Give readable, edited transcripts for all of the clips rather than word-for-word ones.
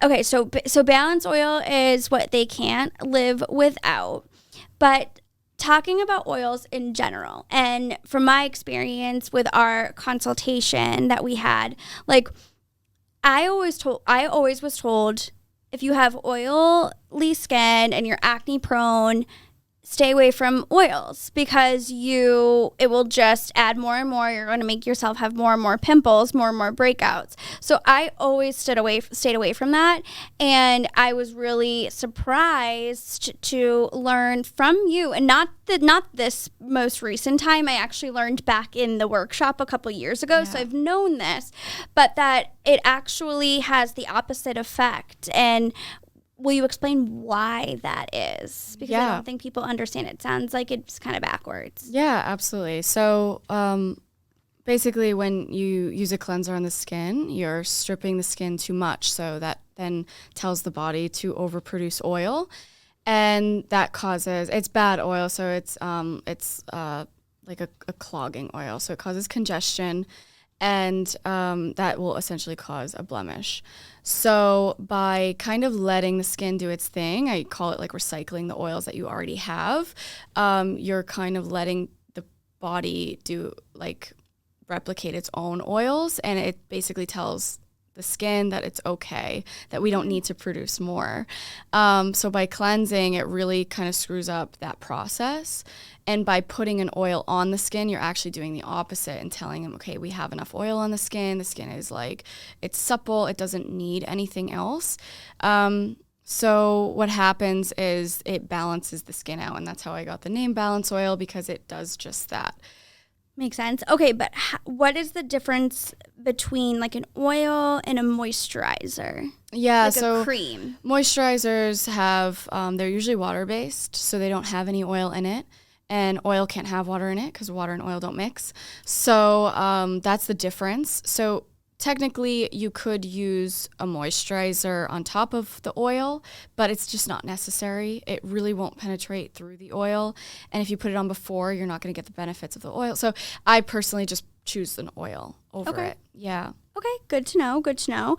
Okay, so balance oil is what they can't live without. But talking about oils in general, and from my experience with our consultation that we had, like I always was told, if you have oily skin and you're acne prone, stay away from oils because it will just add more and more. You're going to make yourself have more and more pimples, more and more breakouts. So I always stayed away from that. And I was really surprised to learn from you, and not this most recent time. I actually learned back in the workshop a couple years ago. Yeah. So I've known this, but that it actually has the opposite effect. And will you explain why that is? Because I don't think people understand. It sounds like it's kind of backwards. Yeah, absolutely. So basically when you use a cleanser on the skin, you're stripping the skin too much. So that then tells the body to overproduce oil. And that causes, it's bad oil. So it's like a clogging oil. So it causes congestion. And that will essentially cause a blemish. So by kind of letting the skin do its thing, I call it like recycling the oils that you already have, you're kind of letting the body replicate its own oils, and it basically tells the skin that it's okay, that we don't need to produce more. So by cleansing, it really kind of screws up that process. And by putting an oil on the skin, you're actually doing the opposite and telling them, okay, we have enough oil on the skin. The skin is it's supple. It doesn't need anything else. So what happens is it balances the skin out. And that's how I got the name Balance Oil, because it does just that. Makes sense. Okay, but what is the difference between like an oil and a moisturizer? Yeah, like so a cream. Moisturizers have, they're usually water-based, so they don't have any oil in it. And oil can't have water in it because water and oil don't mix. So that's the difference. So technically, you could use a moisturizer on top of the oil, but it's just not necessary. It really won't penetrate through the oil. And if you put it on before, you're not going to get the benefits of the oil. So I personally just choose an oil over it. Yeah. Okay, good to know.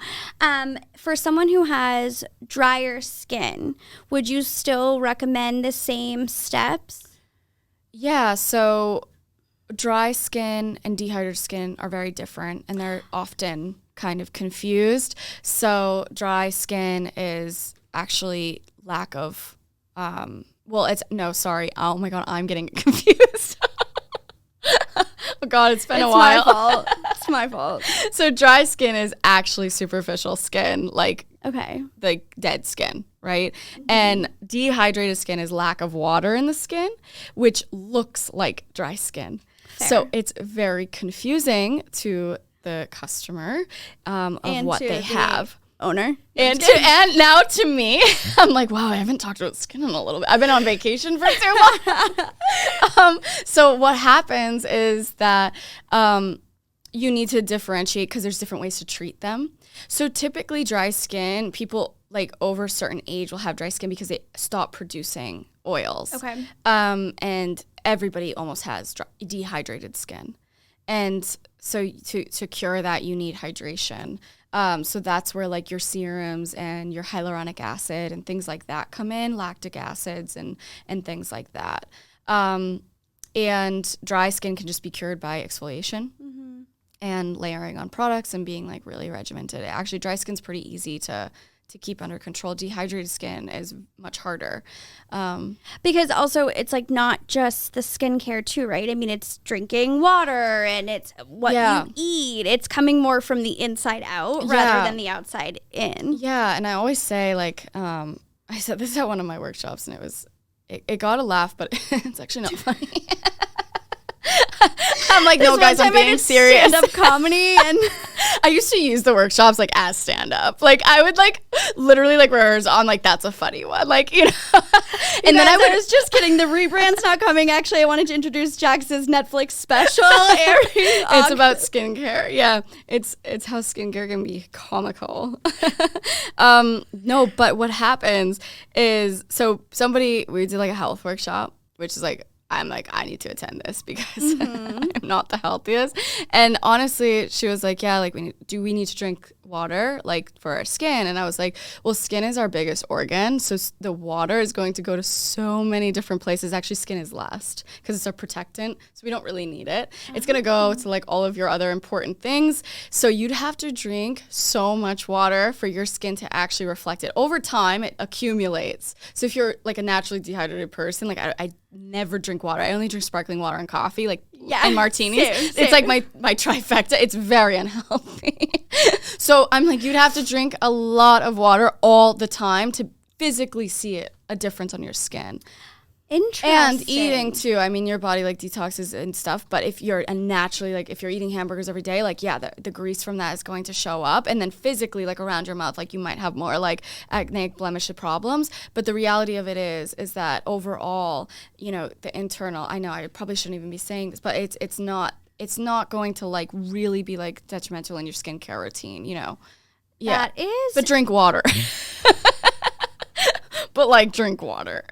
For someone who has drier skin, would you still recommend the same steps? Yeah, so dry skin and dehydrated skin are very different, and they're often kind of confused. So dry skin is actually lack of, oh my God, I'm getting confused. Oh God, it's been a while. It's my fault. So dry skin is actually superficial skin, like dead skin, right? Mm-hmm. And dehydrated skin is lack of water in the skin, which looks like dry skin. Fair. So it's very confusing to the customer of and what they have. Owner. And now to me, I'm like, wow, I haven't talked about skin in a little bit. I've been on vacation for too long. So what happens is that you need to differentiate because there's different ways to treat them. So typically dry skin, people like over a certain age will have dry skin because they stop producing oils. Okay. And everybody almost has dehydrated skin. And so to cure that, you need hydration. So that's where like your serums and your hyaluronic acid and things like that come in, lactic acids and things like that. And dry skin can just be cured by exfoliation and layering on products and being like really regimented. Actually, dry skin's pretty easy to keep under control. Dehydrated skin is much harder. Because also it's like not just the skincare too, right? I mean, it's drinking water and it's what you eat. It's coming more from the inside out rather than the outside in. Yeah, and I always say like, I said this at one of my workshops and it got a laugh, but it's actually not funny. I'm like, no, guys, I'm being serious. Stand-up comedy, and I used to use the workshops like as stand-up. Like I would like literally like rehearse on like that's a funny one, like and then I was just kidding. The rebrand's not coming. Actually, I wanted to introduce Jax's Netflix special. It's about skincare. Yeah, it's how skincare can be comical. No, but what happens is we did like a health workshop, which is like. I'm like, I need to attend this because I'm not the healthiest. And honestly, she was like, yeah, like we need to drink water, like for our skin. And I was like, well, skin is our biggest organ. So the water is going to go to so many different places. Actually, skin is last because it's a protectant. So we don't really need it. It's going to go to like all of your other important things. So you'd have to drink so much water for your skin to actually reflect it. Over time, it accumulates. So if you're like a naturally dehydrated person, like I never drink water. I only drink sparkling water and coffee, like and martinis. Same. It's like my trifecta. It's very unhealthy. So I'm like, you'd have to drink a lot of water all the time to physically see a difference on your skin. Interesting. And eating too. I mean, your body like detoxes and stuff, but if you're naturally, like if you're eating hamburgers every day, like the grease from that is going to show up. And then physically, like around your mouth, like you might have more like acne, blemish problems. But the reality of it is that overall, you know, the internal, I know I probably shouldn't even be saying this, but it's not going to like really be like detrimental in your skincare routine, you know. Yeah. That is. But drink water. But like drink water.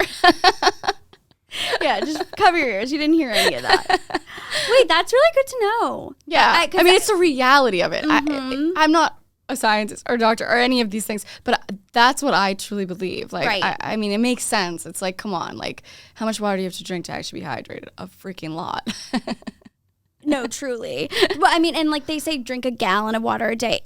Yeah, just cover your ears. You didn't hear any of that. Wait, that's really good to know. Yeah. I mean, it's the reality of it. Mm-hmm. I'm not a scientist or a doctor or any of these things, but that's what I truly believe. Like, right. I mean, it makes sense. It's like, come on, like, how much water do you have to drink to actually be hydrated? A freaking lot. No, truly. Well, I mean, and like they say, drink a gallon of water a day.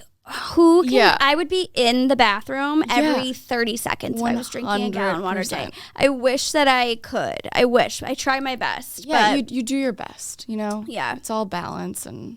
Who can? Yeah. I would be in the bathroom every 30 seconds if I was drinking a gallon of water a day. I wish that I could. I try my best. Yeah, but you do your best, you know? Yeah. It's all balance and